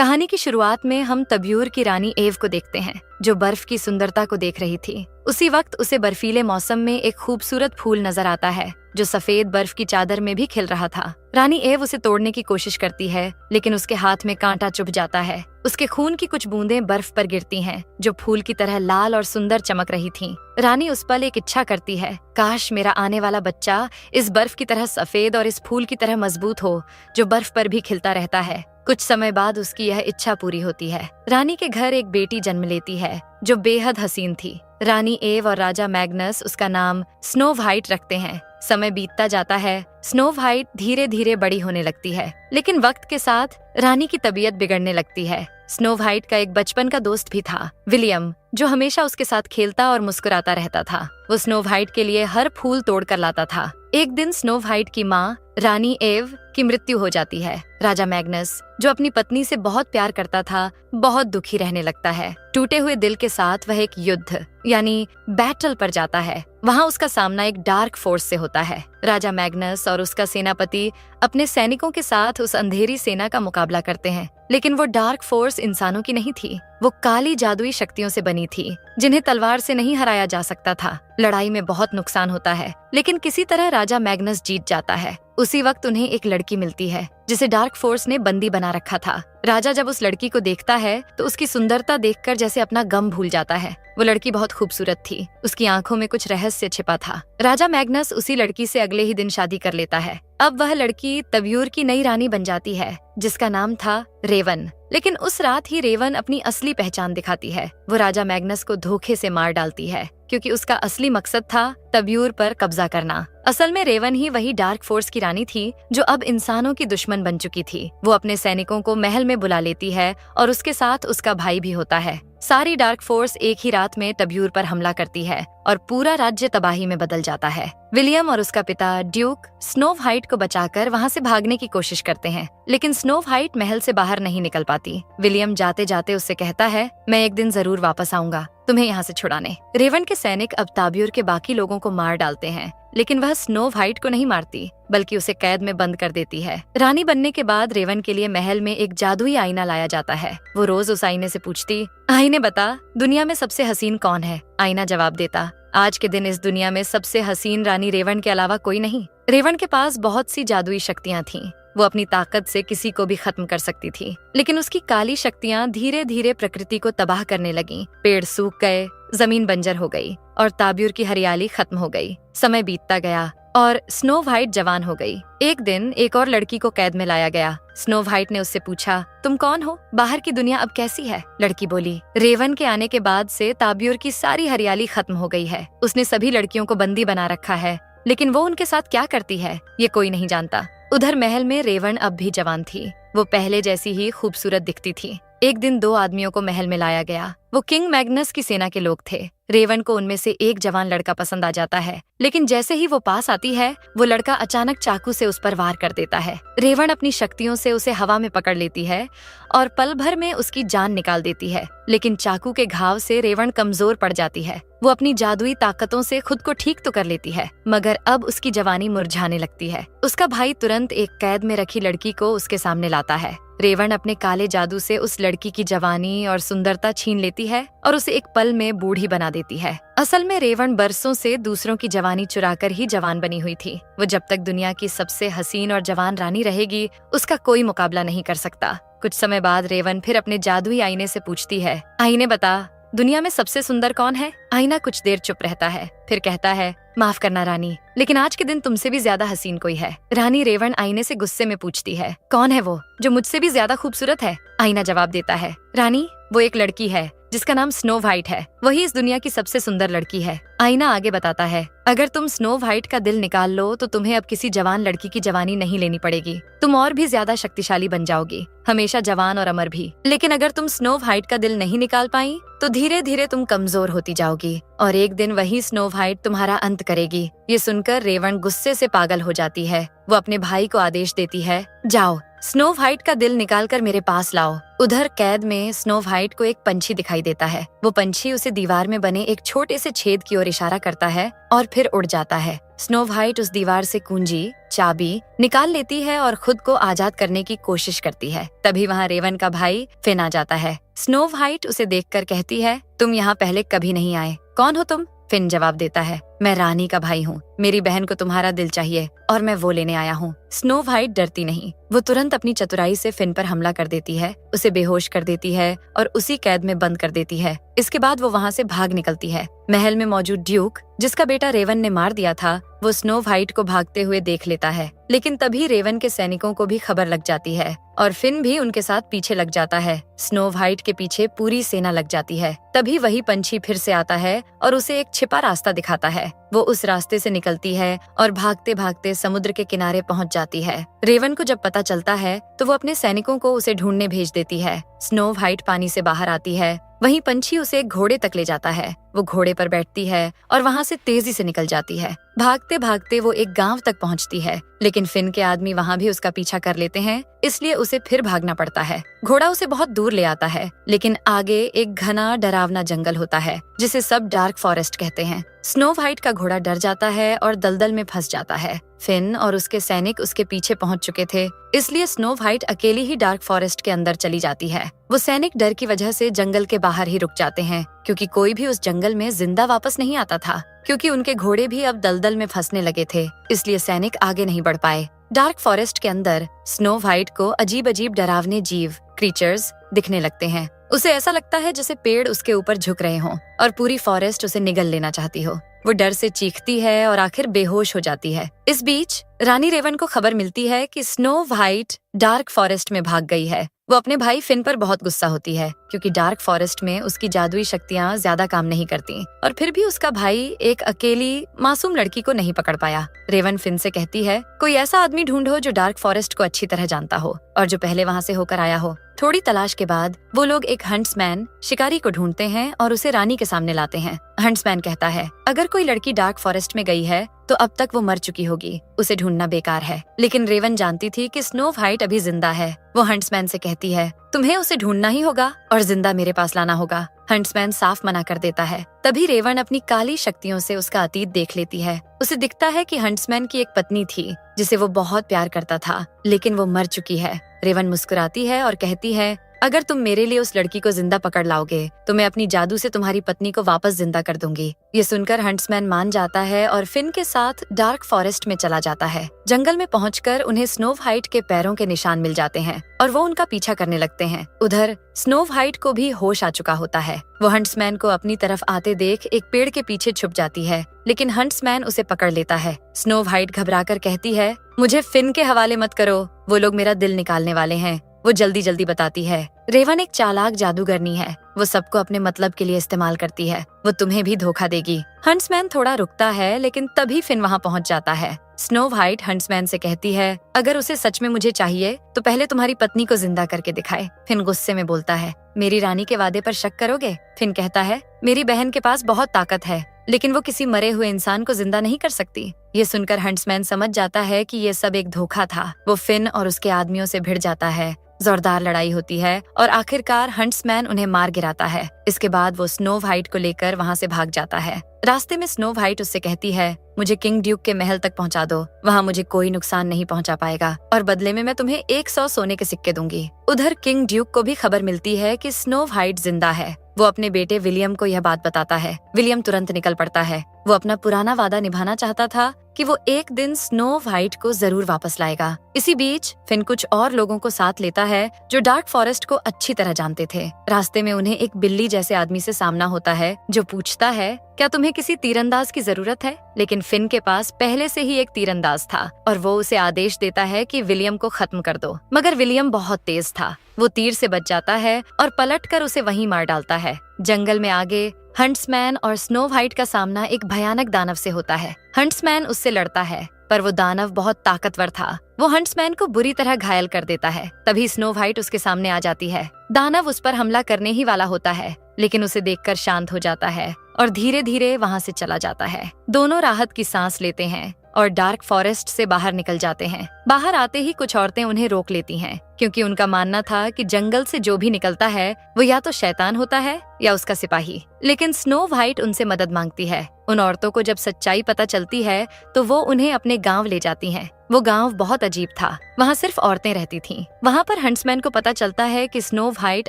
कहानी की शुरुआत में हम तब्यूर की रानी एव को देखते हैं, जो बर्फ की सुंदरता को देख रही थी। उसी वक्त उसे बर्फीले मौसम में एक खूबसूरत फूल नजर आता है, जो सफेद बर्फ की चादर में भी खिल रहा था। रानी एव उसे तोड़ने की कोशिश करती है, लेकिन उसके हाथ में कांटा चुभ जाता है। उसके खून की कुछ बूंदें बर्फ पर गिरती हैं, जो फूल की तरह लाल और सुंदर चमक रही थीं। रानी उस पल एक इच्छा करती है, काश मेरा आने वाला बच्चा इस बर्फ की तरह सफेद और इस फूल की तरह मजबूत हो, जो बर्फ पर भी खिलता रहता है। कुछ समय बाद उसकी यह इच्छा पूरी होती है। रानी के घर एक बेटी जन्म लेती है, जो बेहद हसीन थी। रानी एव और राजा मैग्नस उसका नाम स्नो व्हाइट रखते हैं। समय बीतता जाता है, स्नो व्हाइट धीरे धीरे बड़ी होने लगती है, लेकिन वक्त के साथ रानी की तबीयत बिगड़ने लगती है। स्नो व्हाइट का एक बचपन का दोस्त भी था, विलियम, जो हमेशा उसके साथ खेलता और मुस्कुराता रहता था। वो स्नो व्हाइट के लिए हर फूल तोड़ कर लाता था। एक दिन स्नो व्हाइट की माँ रानी एव की मृत्यु हो जाती है। राजा मैग्नस, जो अपनी पत्नी से बहुत प्यार करता था, बहुत दुखी रहने लगता है। टूटे हुए दिल के साथ वह एक युद्ध यानी बैटल पर जाता है। वहाँ उसका सामना एक डार्क फोर्स से होता है। राजा मैग्नस और उसका सेनापति अपने सैनिकों के साथ उस अंधेरी सेना का मुकाबला करते हैं, लेकिन वो डार्क फोर्स इंसानों की नहीं थी। वो काली जादुई शक्तियों से बनी थी, जिन्हें तलवार से नहीं हराया जा सकता था। लड़ाई में बहुत नुकसान होता है, लेकिन किसी तरह राजा मैग्नस जीत जाता है। उसी वक्त उन्हें एक लड़की मिलती है, जिसे डार्क फोर्स ने बंदी बना रखा था। राजा जब उस लड़की को देखता है, तो उसकी सुंदरता देखकर जैसे अपना गम भूल जाता है। वो लड़की बहुत खूबसूरत थी, उसकी आंखों में कुछ रहस्य छिपा था। राजा मैग्नस उसी लड़की से अगले ही दिन शादी कर लेता है। अब वह लड़की तब्यूर की नई रानी बन जाती है, जिसका नाम था रेवन। लेकिन उस रात ही रेवन अपनी असली पहचान दिखाती है। वो राजा मैग्नस को धोखे से मार डालती है, क्योंकि उसका असली मकसद था तब्यूर पर कब्जा करना। असल में रेवन ही वही डार्क फोर्स की रानी थी, जो अब इंसानों की दुश्मन बन चुकी थी। वो अपने सैनिकों को महल में बुला लेती है और उसके साथ उसका भाई भी होता है। सारी डार्क फोर्स एक ही रात में तब्यूर पर हमला करती है और पूरा राज्य तबाही में बदल जाता है। विलियम और उसका पिता ड्यूक स्नो व्हाइट को बचाकर वहाँ से भागने की कोशिश करते हैं, लेकिन स्नो व्हाइट महल से बाहर नहीं निकल पाती। विलियम जाते जाते उससे कहता है, मैं एक दिन जरूर वापस आऊंगा तुम्हें यहाँ से छुड़ाने। रेवन के सैनिक अब ताब्यूर के बाकी लोगों को मार डालते हैं, लेकिन वह स्नो व्हाइट को नहीं मारती, बल्कि उसे कैद में बंद कर देती है। रानी बनने के बाद रेवन के लिए महल में एक जादुई आईना लाया जाता है। वो रोज उस आईने से पूछती, आईने बता, दुनिया में सबसे हसीन कौन है? आईना जवाब देता, आज के दिन इस दुनिया में सबसे हसीन रानी रेवन के अलावा कोई नहीं। रेवन के पास बहुत सी जादुई शक्तियाँ थीं। वो अपनी ताकत से किसी को भी खत्म कर सकती थी, लेकिन उसकी काली शक्तियाँ धीरे धीरे प्रकृति को तबाह करने लगीं। पेड़ सूख गए, जमीन बंजर हो गई और ताब्यूर की हरियाली खत्म हो गई। समय बीतता गया और स्नो व्हाइट जवान हो गई। एक दिन एक और लड़की को कैद में लाया गया। स्नो व्हाइट ने उससे पूछा, तुम कौन हो? बाहर की दुनिया अब कैसी है? लड़की बोली, रेवन के आने के बाद से ताब्यूर की सारी हरियाली खत्म हो गई है। उसने सभी लड़कियों को बंदी बना रखा है, लेकिन वो उनके साथ क्या करती है, ये कोई नहीं जानता। उधर महल में रेवन अब भी जवान थी। वो पहले जैसी ही खूबसूरत दिखती थी। एक दिन दो आदमियों को महल में लाया गया। वो किंग मैग्नस की सेना के लोग थे। रेवन को उनमें से एक जवान लड़का पसंद आ जाता है, लेकिन जैसे ही वो पास आती है, वो लड़का अचानक चाकू से उस पर वार कर देता है। रेवन अपनी शक्तियों से उसे हवा में पकड़ लेती है और पल भर में उसकी जान निकाल देती है, लेकिन चाकू के घाव से रेवन कमजोर पड़ जाती है। वो अपनी जादुई ताकतों से खुद को ठीक तो कर लेती है, मगर अब उसकी जवानी मुरझाने लगती है। उसका भाई तुरंत एक कैद में रखी लड़की को उसके सामने लाता है। रेवन अपने काले जादू से उस लड़की की जवानी और सुंदरता छीन लेती है और उसे एक पल में बूढ़ी बना देती है। असल में रेवन बरसों से दूसरों की जवानी चुराकर ही जवान बनी हुई थी। वो जब तक दुनिया की सबसे हसीन और जवान रानी रहेगी, उसका कोई मुकाबला नहीं कर सकता। कुछ समय बाद रेवन फिर अपने जादुई आईने से पूछती है, आईने बता, दुनिया में सबसे सुंदर कौन है? आईना कुछ देर चुप रहता है, फिर कहता है, माफ करना रानी, लेकिन आज के दिन तुमसे भी ज्यादा हसीन कोई है। रानी रेवन आईने से गुस्से में पूछती है, कौन है वो जो मुझसे भी ज्यादा खूबसूरत है? आईना जवाब देता है, रानी, वो एक लड़की है जिसका नाम स्नो व्हाइट है। वही इस दुनिया की सबसे सुंदर लड़की है। आईना आगे बताता है, अगर तुम स्नो व्हाइट का दिल निकाल लो तो तुम्हें अब किसी जवान लड़की की जवानी नहीं लेनी पड़ेगी। तुम और भी ज्यादा शक्तिशाली बन जाओगी, हमेशा जवान और अमर भी। लेकिन अगर तुम स्नो व्हाइट का दिल नहीं निकाल पाई, तो धीरे धीरे तुम कमजोर होती जाओगी और एक दिन वही स्नो व्हाइट तुम्हारा अंत करेगी। ये सुनकर रेवन गुस्से से पागल हो जाती है। वो अपने भाई को आदेश देती है, जाओ स्नो व्हाइट का दिल निकालकर मेरे पास लाओ। उधर कैद में स्नो व्हाइट को एक पंछी दिखाई देता है। वो पंछी उसे दीवार में बने एक छोटे से छेद की ओर इशारा करता है और फिर उड़ जाता है। स्नो व्हाइट उस दीवार से कुंजी, चाबी निकाल लेती है और खुद को आजाद करने की कोशिश करती है। तभी वहाँ रेवन का भाई फिन आ जाता है। स्नो व्हाइट उसे देखकर कहती है, तुम यहाँ पहले कभी नहीं आए, कौन हो तुम? फिन जवाब देता है, मैं रानी का भाई हूँ, मेरी बहन को तुम्हारा दिल चाहिए और मैं वो लेने आया हूँ। स्नो व्हाइट डरती नहीं, वो तुरंत अपनी चतुराई से फिन पर हमला कर देती है, उसे बेहोश कर देती है और उसी कैद में बंद कर देती है। इसके बाद वो वहाँ से भाग निकलती है। महल में मौजूद ड्यूक, जिसका बेटा रेवन ने मार दिया था, वो स्नो व्हाइट को भागते हुए देख लेता है। लेकिन तभी रेवन के सैनिकों को भी खबर लग जाती है और फिन भी उनके साथ पीछे लग जाता है। स्नो व्हाइट के पीछे पूरी सेना लग जाती है। तभी वही पंछी फिर से आता है और उसे एक छिपा रास्ता दिखाता है। वो उस रास्ते से निकलती है और भागते भागते समुद्र के किनारे पहुंच जाती है। रेवन को जब पता चलता है तो वो अपने सैनिकों को उसे ढूंढने भेज देती है। स्नो व्हाइट पानी से बाहर आती है। वहीं पंछी उसे एक घोड़े तक ले जाता है। वो घोड़े पर बैठती है और वहाँ से तेजी से निकल जाती है। भागते भागते वो एक गांव तक पहुँचती है, लेकिन फिन के आदमी वहाँ भी उसका पीछा कर लेते हैं, इसलिए उसे फिर भागना पड़ता है। घोड़ा उसे बहुत दूर ले आता है, लेकिन आगे एक घना डरावना जंगल होता है जिसे सब डार्क फॉरेस्ट कहते हैं। स्नो व्हाइट का घोड़ा डर जाता है और दलदल में फंस जाता है। फिन और उसके सैनिक उसके पीछे पहुंच चुके थे, इसलिए स्नो व्हाइट अकेली ही डार्क फॉरेस्ट के अंदर चली जाती है। वो सैनिक डर की वजह से जंगल के बाहर ही रुक जाते हैं, क्योंकि कोई भी उस जंगल में जिंदा वापस नहीं आता था। क्योंकि उनके घोड़े भी अब दलदल में फंसने लगे थे, इसलिए सैनिक आगे नहीं बढ़ पाए। डार्क फॉरेस्ट के अंदर स्नो व्हाइट को अजीब अजीब डरावने जीव, क्रीचर्स दिखने लगते हैं। उसे ऐसा लगता है जैसे पेड़ उसके ऊपर झुक रहे हों और पूरी फॉरेस्ट उसे निगल लेना चाहती हो। वो डर से चीखती है और आखिर बेहोश हो जाती है। इस बीच रानी रेवन को खबर मिलती है कि स्नो व्हाइट डार्क फॉरेस्ट में भाग गई है। वो अपने भाई फिन पर बहुत गुस्सा होती है, क्योंकि डार्क फॉरेस्ट में उसकी जादुई शक्तियाँ ज्यादा काम नहीं करती और फिर भी उसका भाई एक अकेली मासूम लड़की को नहीं पकड़ पाया। रेवन फिन से कहती है, कोई ऐसा आदमी ढूंढो जो डार्क फॉरेस्ट को अच्छी तरह जानता हो और जो पहले वहाँ से होकर आया हो। थोड़ी तलाश के बाद वो लोग एक हंट्समैन, शिकारी को ढूंढते हैं और उसे रानी के सामने लाते हैं। हंट्समैन कहता है, अगर कोई लड़की डार्क फॉरेस्ट में गई है तो अब तक वो मर चुकी होगी, उसे ढूंढना बेकार है। लेकिन रेवन जानती थी कि स्नो व्हाइट अभी जिंदा है। वो हंट्समैन से कहती है, तुम्हें उसे ढूंढना ही होगा और जिंदा मेरे पास लाना होगा। हंट्समैन साफ मना कर देता है। तभी रेवन अपनी काली शक्तियों से उसका अतीत देख लेती है। उसे दिखता है कि हंट्समैन की एक पत्नी थी जिसे वो बहुत प्यार करता था, लेकिन वो मर चुकी है। रेवन मुस्कुराती है और कहती है, अगर तुम मेरे लिए उस लड़की को जिंदा पकड़ लाओगे तो मैं अपनी जादू से तुम्हारी पत्नी को वापस जिंदा कर दूंगी। ये सुनकर हंट्समैन मान जाता है और फिन के साथ डार्क फॉरेस्ट में चला जाता है। जंगल में पहुंचकर उन्हें स्नो व्हाइट के पैरों के निशान मिल जाते हैं और वो उनका पीछा करने लगते हैं। उधर स्नो व्हाइट को भी होश आ चुका होता है। वो हंट्समैन को अपनी तरफ आते देख एक पेड़ के पीछे छुप जाती है, लेकिन हंट्समैन उसे पकड़ लेता है। स्नो व्हाइट घबराकर कहती है, मुझे फिन के हवाले मत करो, वो लोग मेरा दिल निकालने वाले हैं। वो जल्दी जल्दी बताती है, रेवन एक चालाक जादूगरनी है, वो सबको अपने मतलब के लिए इस्तेमाल करती है, वो तुम्हें भी धोखा देगी। हंट्समैन थोड़ा रुकता है, लेकिन तभी फिन वहाँ पहुँच जाता है। स्नो व्हाइट हंट्समैन से कहती है, अगर उसे सच में मुझे चाहिए तो पहले तुम्हारी पत्नी को जिंदा करके दिखाए। फिन गुस्से में बोलता है, मेरी रानी के वादे पर शक करोगे? फिन कहता है, मेरी बहन के पास बहुत ताकत है, लेकिन वो किसी मरे हुए इंसान को जिंदा नहीं कर सकती। ये सुनकर हंट्समैन समझ जाता है कि ये सब एक धोखा था। वो फिन और उसके आदमियों से भिड़ जाता है। जोरदार लड़ाई होती है और आखिरकार हंट्समैन उन्हें मार गिराता है। इसके बाद वो स्नो व्हाइट को लेकर वहाँ से भाग जाता है। रास्ते में स्नो व्हाइट उससे कहती है, मुझे किंग ड्यूक के महल तक पहुँचा दो, वहाँ मुझे कोई नुकसान नहीं पहुँचा पाएगा और बदले में मैं तुम्हें 100 सोने के सिक्के दूंगी। उधर किंग ड्यूक को भी खबर मिलती है कि स्नो व्हाइट जिंदा है। वो अपने बेटे विलियम को यह बात बताता है। विलियम तुरंत निकल पड़ता है। वो अपना पुराना वादा निभाना चाहता था कि वो एक दिन स्नो व्हाइट को जरूर वापस लाएगा। इसी बीच फिन कुछ और लोगों को साथ लेता है जो डार्क फॉरेस्ट को अच्छी तरह जानते थे। रास्ते में उन्हें एक बिल्ली जैसे आदमी से सामना होता है जो पूछता है, क्या तुम्हें किसी तीरंदाज की जरूरत है? लेकिन फिन के पास पहले से ही एक तीरंदाज था और वो उसे आदेश देता है कि विलियम को खत्म कर दो। मगर विलियम बहुत तेज था। वो तीर से बच जाता है और पलटकर उसे वहीं मार डालता है। जंगल में आगे हंट्समैन और स्नो व्हाइट का सामना एक भयानक दानव से होता है। हंट्समैन उससे लड़ता है, पर वो दानव बहुत ताकतवर था। वो हंट्समैन को बुरी तरह घायल कर देता है। तभी स्नो व्हाइट उसके सामने आ जाती है। दानव उस पर हमला करने ही वाला होता है, लेकिन उसे देखकर शांत हो जाता है और धीरे धीरे वहाँ से चला जाता है। दोनों राहत की सांस लेते हैं। और डार्क फॉरेस्ट से बाहर निकल जाते हैं। बाहर आते ही कुछ औरतें उन्हें रोक लेती हैं, क्योंकि उनका मानना था कि जंगल से जो भी निकलता है वो या तो शैतान होता है या उसका सिपाही। लेकिन स्नो व्हाइट उनसे मदद मांगती है। उन औरतों को जब सच्चाई पता चलती है तो वो उन्हें अपने गांव ले जाती हैं। वो गांव बहुत अजीब था, वहाँ सिर्फ औरतें रहती थीं। वहाँ पर हंट्समैन को पता चलता है कि स्नो व्हाइट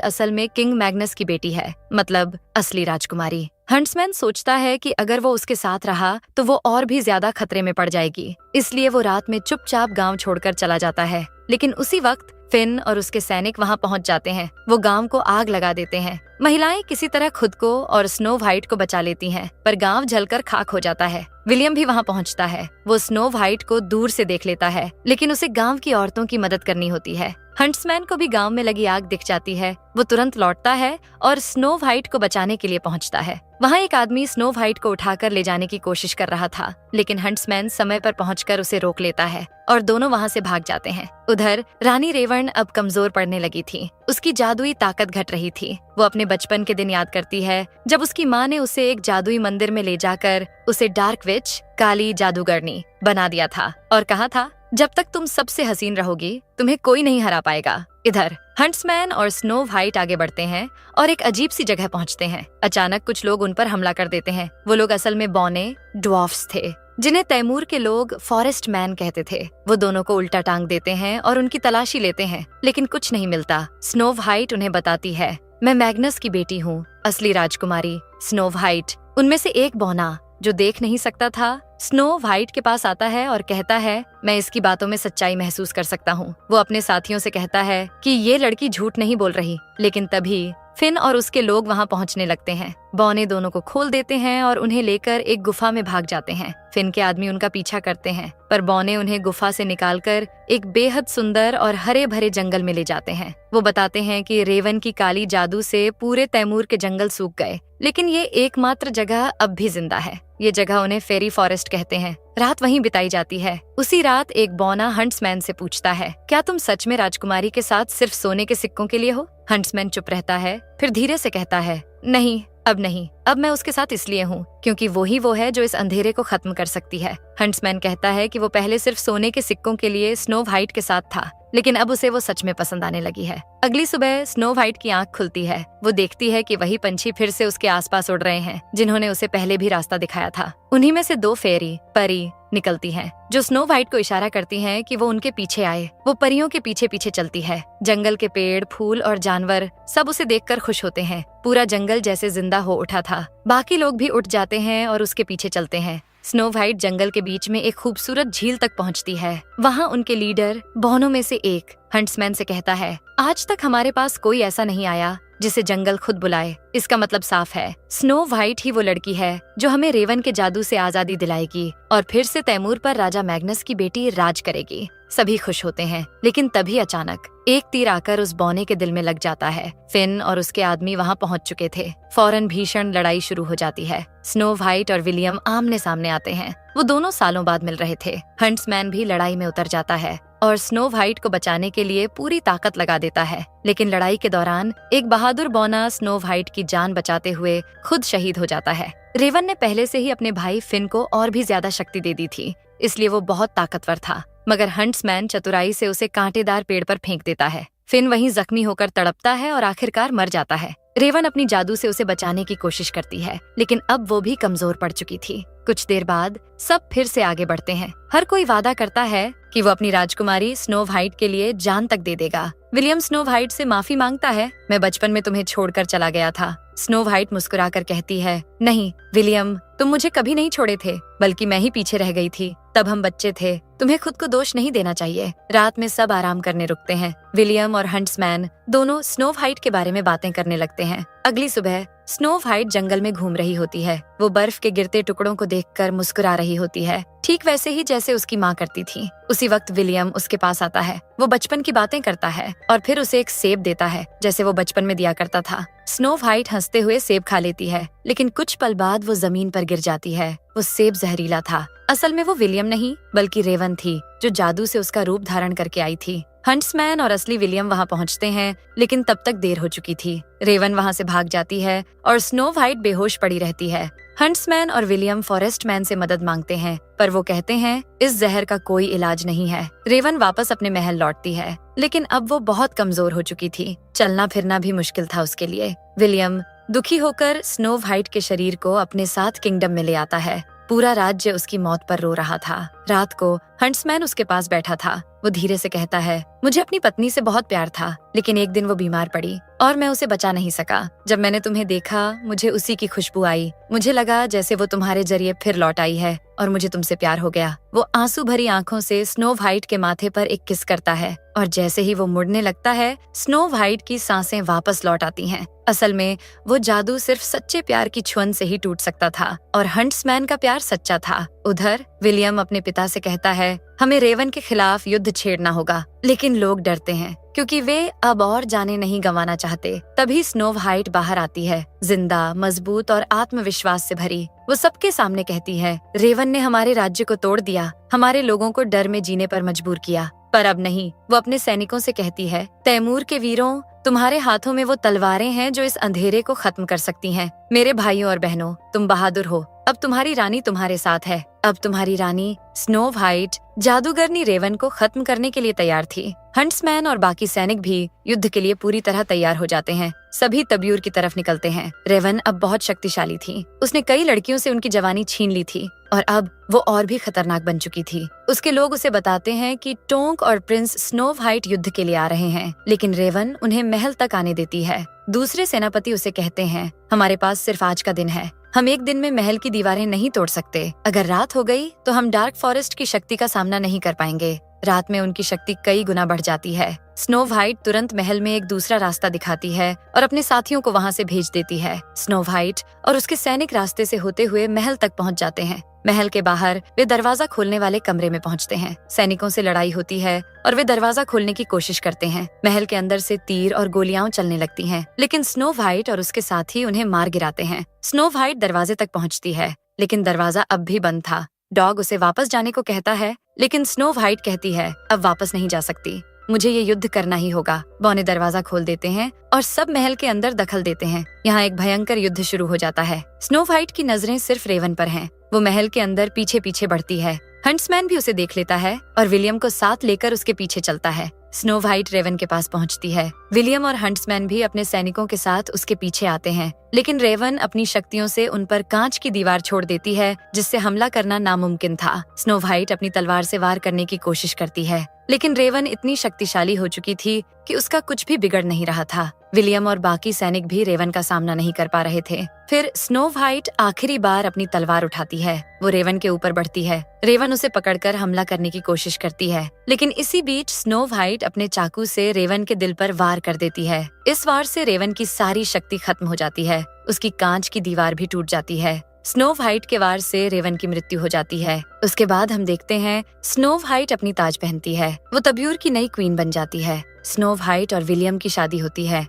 असल में किंग मैग्नस की बेटी है, मतलब असली राजकुमारी। हंट्समैन सोचता है कि अगर वो उसके साथ रहा तो वो और भी ज्यादा खतरे में पड़ जाएगी, इसलिए वो रात में चुपचाप गांव छोड़कर चला जाता है। लेकिन उसी वक्त फिन और उसके सैनिक वहां पहुंच जाते हैं। वो गांव को आग लगा देते हैं। महिलाएं किसी तरह खुद को और स्नो व्हाइट को बचा लेती हैं, पर गांव जलकर खाक हो जाता है। विलियम भी वहां पहुंचता है। वो स्नो व्हाइट को दूर से देख लेता है, लेकिन उसे गांव की औरतों की मदद करनी होती है। हंट्समैन को भी गांव में लगी आग दिख जाती है। वो तुरंत लौटता है और स्नो व्हाइट को बचाने के लिए पहुंचता है। वहाँ एक आदमी स्नो व्हाइट को उठाकर ले जाने की कोशिश कर रहा था, लेकिन हंट्समैन समय पर पहुंचकर उसे रोक लेता है और दोनों वहाँ से भाग जाते हैं। उधर रानी रेवन अब कमजोर पड़ने लगी थी। उसकी जादुई ताकत घट रही थी। वो अपने बचपन के दिन याद करती है जब उसकी माँ ने उसे एक जादुई मंदिर में ले जाकर उसे डार्क विच, काली जादूगरनी बना दिया था और कहा था, जब तक तुम सबसे हसीन रहोगी तुम्हें कोई नहीं हरा पाएगा। इधर हंट्समैन और स्नो व्हाइट आगे बढ़ते हैं और एक अजीब सी जगह पहुंचते हैं। अचानक कुछ लोग उन पर हमला कर देते हैं। वो लोग असल में बौने ड्वार्फ्स थे, जिन्हें तैमूर के लोग फॉरेस्ट मैन कहते थे। वो दोनों को उल्टा टांग देते हैं और उनकी तलाशी लेते हैं, लेकिन कुछ नहीं मिलता। स्नो व्हाइट उन्हें बताती है, मैं मैग्नस की बेटी हूँ, असली राजकुमारी स्नो व्हाइट। उनमें से एक बौना जो देख नहीं सकता था स्नो व्हाइट के पास आता है और कहता है, मैं इसकी बातों में सच्चाई महसूस कर सकता हूँ। वो अपने साथियों से कहता है कि ये लड़की झूठ नहीं बोल रही, लेकिन तभी फिन और उसके लोग वहाँ पहुँचने लगते हैं। बौने दोनों को खोल देते हैं और उन्हें लेकर एक गुफा में भाग जाते हैं। फिन के आदमी उनका पीछा करते हैं, पर बौने उन्हें गुफा से निकालकर एक बेहद सुंदर और हरे भरे जंगल में ले जाते हैं। वो बताते हैं कि रेवन की काली जादू से पूरे तैमूर के जंगल सूख गए, लेकिन ये एकमात्र जगह अब भी जिंदा है। ये जगह उन्हें फेरी फॉरेस्ट कहते हैं। रात वहीं बिताई जाती है। उसी रात एक बौना हंट्समैन से पूछता है, क्या तुम सच में राजकुमारी के साथ सिर्फ सोने के सिक्कों के लिए हो? हंट्समैन चुप रहता है, फिर धीरे से कहता है, नहीं, अब नहीं। अब मैं उसके साथ इसलिए हूँ क्योंकि वो है जो इस अंधेरे को खत्म कर सकती है। हंट्समैन कहता है कि वो पहले सिर्फ सोने के सिक्कों के लिए स्नो व्हाइट के साथ था, लेकिन अब उसे वो सच में पसंद आने लगी है। अगली सुबह स्नो व्हाइट की आंख खुलती है। वो देखती है कि वही पंछी फिर से उसके आसपास उड़ रहे हैं, जिन्होंने उसे पहले भी रास्ता दिखाया था। उन्हीं में से 2 फेरी परी निकलती हैं, जो स्नो व्हाइट को इशारा करती हैं कि वो उनके पीछे आए। वो परियों के पीछे पीछे चलती है। जंगल के पेड़, फूल और जानवर सब उसे देखकर खुश होते हैं। पूरा जंगल जैसे जिंदा हो उठा था। बाकी लोग भी उठ जाते हैं और उसके पीछे चलते हैं। स्नो व्हाइट जंगल के बीच में एक खूबसूरत झील तक पहुंचती है। वहाँ उनके लीडर बौनों में से एक हंट्समैन से कहता है, आज तक हमारे पास कोई ऐसा नहीं आया जिसे जंगल खुद बुलाए। इसका मतलब साफ है, स्नो व्हाइट ही वो लड़की है जो हमें रेवन के जादू से आजादी दिलाएगी और फिर से तैमूर पर राजा मैग्नस की बेटी राज करेगी। सभी खुश होते हैं, लेकिन तभी अचानक एक तीर आकर उस बौने के दिल में लग जाता है। फिन और उसके आदमी वहाँ पहुँच चुके थे। फौरन भीषण लड़ाई शुरू हो जाती है। स्नो व्हाइट और विलियम आमने सामने आते हैं। वो दोनों सालों बाद मिल रहे थे। हंट्समैन भी लड़ाई में उतर जाता है और स्नो व्हाइट को बचाने के लिए पूरी ताकत लगा देता है, लेकिन लड़ाई के दौरान एक बहादुर बौना स्नो व्हाइट की जान बचाते हुए खुद शहीद हो जाता है। रेवन ने पहले से ही अपने भाई फिन को और भी ज्यादा शक्ति दे दी थी, इसलिए वो बहुत ताकतवर था, मगर हंट्समैन चतुराई से उसे कांटेदार पेड़ पर फेंक देता है। फिन वहीं जख्मी होकर तड़पता है और आखिरकार मर जाता है। रेवन अपनी जादू से उसे बचाने की कोशिश करती है, लेकिन अब वो भी कमजोर पड़ चुकी थी। कुछ देर बाद सब फिर से आगे बढ़ते हैं। हर कोई वादा करता है कि वो अपनी राजकुमारी स्नो व्हाइट के लिए जान तक दे देगा। विलियम स्नो व्हाइट से माफी मांगता है, मैं बचपन में तुम्हें छोड़कर चला गया था। स्नो व्हाइट मुस्कुराकर कहती है, नहीं विलियम, तुम मुझे कभी नहीं छोड़े थे, बल्कि मैं ही पीछे रह गई थी। तब हम बच्चे थे, तुम्हें खुद को दोष नहीं देना चाहिए। रात में सब आराम करने रुकते हैं। विलियम और हंट्समैन दोनों स्नो व्हाइट के बारे में बातें करने लगते हैं। अगली सुबह स्नो व्हाइट जंगल में घूम रही होती है। वो बर्फ के गिरते टुकड़ों को देखकर मुस्कुरा रही होती है, ठीक वैसे ही जैसे उसकी माँ करती थी। उसी वक्त विलियम उसके पास आता है। वो बचपन की बातें करता है और फिर उसे एक सेब देता है, जैसे वो बचपन में दिया करता था। स्नो व्हाइट हंसते हुए सेब खा लेती है, लेकिन कुछ पल बाद वो जमीन पर गिर जाती है। वो सेब जहरीला था। असल में वो विलियम नहीं, बल्कि रेवन थी, जो जादू से उसका रूप धारण करके आई थी। हंट्समैन और असली विलियम वहाँ पहुँचते हैं, लेकिन तब तक देर हो चुकी थी। रेवन वहाँ से भाग जाती है और स्नो व्हाइट बेहोश पड़ी रहती है। हंट्समैन और विलियम फॉरेस्ट मैन से मदद मांगते हैं, पर वो कहते हैं इस जहर का कोई इलाज नहीं है। रेवन वापस अपने महल लौटती है, लेकिन अब वो बहुत कमजोर हो चुकी थी। चलना फिरना भी मुश्किल था उसके लिए। विलियम दुखी होकर स्नो व्हाइट के शरीर को अपने साथ किंगडम में ले आता है। पूरा राज्य उसकी मौत पर रो रहा था। रात को हंट्समैन उसके पास बैठा था। वो धीरे से कहता है, मुझे अपनी पत्नी से बहुत प्यार था, लेकिन एक दिन वो बीमार पड़ी और मैं उसे बचा नहीं सका। जब मैंने तुम्हें देखा, मुझे उसी की खुशबू आई। मुझे लगा जैसे वो तुम्हारे जरिए फिर लौट आई है और मुझे तुमसे प्यार हो गया। वो आंसू भरी आंखों से स्नो व्हाइट के माथे पर एक किस करता है और जैसे ही वो मुड़ने लगता है, स्नो व्हाइट की सांसें वापस लौट आती हैं। असल में वो जादू सिर्फ सच्चे प्यार की छुअन से ही टूट सकता था और हंट्समैन का प्यार सच्चा था। उधर विलियम अपने पिता से कहता है, हमें रेवन के खिलाफ युद्ध छेड़ना होगा, लेकिन लोग डरते हैं क्योंकि वे अब और जाने नहीं गंवाना चाहते। तभी स्नो व्हाइट बाहर आती है, जिंदा, मजबूत और आत्मविश्वास से भरी। वो सबके सामने कहती है, रेवन ने हमारे राज्य को तोड़ दिया, हमारे लोगों को डर में जीने पर मजबूर किया, पर अब नहीं। वो अपने सैनिकों से कहती है, तैमूर के वीरों, तुम्हारे हाथों में वो तलवारें हैं जो इस अंधेरे को खत्म कर सकती हैं। मेरे भाइयों और बहनों, तुम बहादुर हो। अब तुम्हारी रानी तुम्हारे साथ है। अब तुम्हारी रानी स्नो व्हाइट जादूगरनी रेवन को खत्म करने के लिए तैयार थी। हंट्समैन और बाकी सैनिक भी युद्ध के लिए पूरी तरह तैयार हो जाते हैं। सभी तब्यूर की तरफ निकलते हैं। रेवन अब बहुत शक्तिशाली थी। उसने कई लड़कियों से उनकी जवानी छीन ली थी और अब वो और भी खतरनाक बन चुकी थी। उसके लोग उसे बताते हैं कि टोंक और प्रिंस स्नो व्हाइट युद्ध के लिए आ रहे हैं, लेकिन रेवन उन्हें महल तक आने देती है। दूसरे सेनापति उसे कहते हैं, हमारे पास सिर्फ आज का दिन है, हम एक दिन में महल की दीवारें नहीं तोड़ सकते। अगर रात हो गई तो हम डार्क फॉरेस्ट की शक्ति का सामना नहीं कर पाएंगे। रात में उनकी शक्ति कई गुना बढ़ जाती है। स्नो व्हाइट तुरंत महल में एक दूसरा रास्ता दिखाती है और अपने साथियों को वहां से भेज देती है। स्नो व्हाइट और उसके सैनिक रास्ते से होते हुए महल तक पहुंच जाते हैं। महल के बाहर वे दरवाजा खोलने वाले कमरे में पहुंचते हैं। सैनिकों से लड़ाई होती है और वे दरवाजा खोलने की कोशिश करते हैं। महल के अंदर से तीर और गोलियां चलने लगती हैं, लेकिन स्नो व्हाइट और उसके साथी उन्हें मार गिराते हैं। स्नो व्हाइट दरवाजे तक पहुंचती है, लेकिन दरवाजा अब भी बंद था। डॉग उसे वापस जाने को कहता है, लेकिन स्नो व्हाइट कहती है, अब वापस नहीं जा सकती, मुझे ये युद्ध करना ही होगा। बौने दरवाजा खोल देते हैं और सब महल के अंदर दखल देते हैं। यहाँ एक भयंकर युद्ध शुरू हो जाता है। स्नो व्हाइट की नजरें सिर्फ रेवन पर हैं। वो महल के अंदर पीछे पीछे बढ़ती है। हंट्समैन भी उसे देख लेता है और विलियम को साथ लेकर उसके पीछे चलता है। स्नो व्हाइट रेवन के पास पहुंचती है। विलियम और हंट्समैन भी अपने सैनिकों के साथ उसके पीछे आते हैं, लेकिन रेवन अपनी शक्तियों से उन पर कांच की दीवार छोड़ देती है, जिससे हमला करना नामुमकिन था। स्नो व्हाइट अपनी तलवार से वार करने की कोशिश करती है, लेकिन रेवन इतनी शक्तिशाली हो चुकी थी कि उसका कुछ भी बिगड़ नहीं रहा था। विलियम और बाकी सैनिक भी रेवन का सामना नहीं कर पा रहे थे। फिर स्नो व्हाइट आखिरी बार अपनी तलवार उठाती है। वो रेवन के ऊपर बढ़ती है। रेवन उसे पकड़कर हमला करने की कोशिश करती है, लेकिन इसी बीच स्नो व्हाइट अपने चाकू से रेवन के दिल पर वार कर देती है। इस वार से रेवन की सारी शक्ति खत्म हो जाती है। उसकी कांच की दीवार भी टूट जाती है। स्नो व्हाइट के वार से रेवन की मृत्यु हो जाती है। उसके बाद हम देखते हैं स्नो व्हाइट अपनी ताज पहनती है। वो तब्यूर की नई क्वीन बन जाती है। स्नो व्हाइट और विलियम की शादी होती है।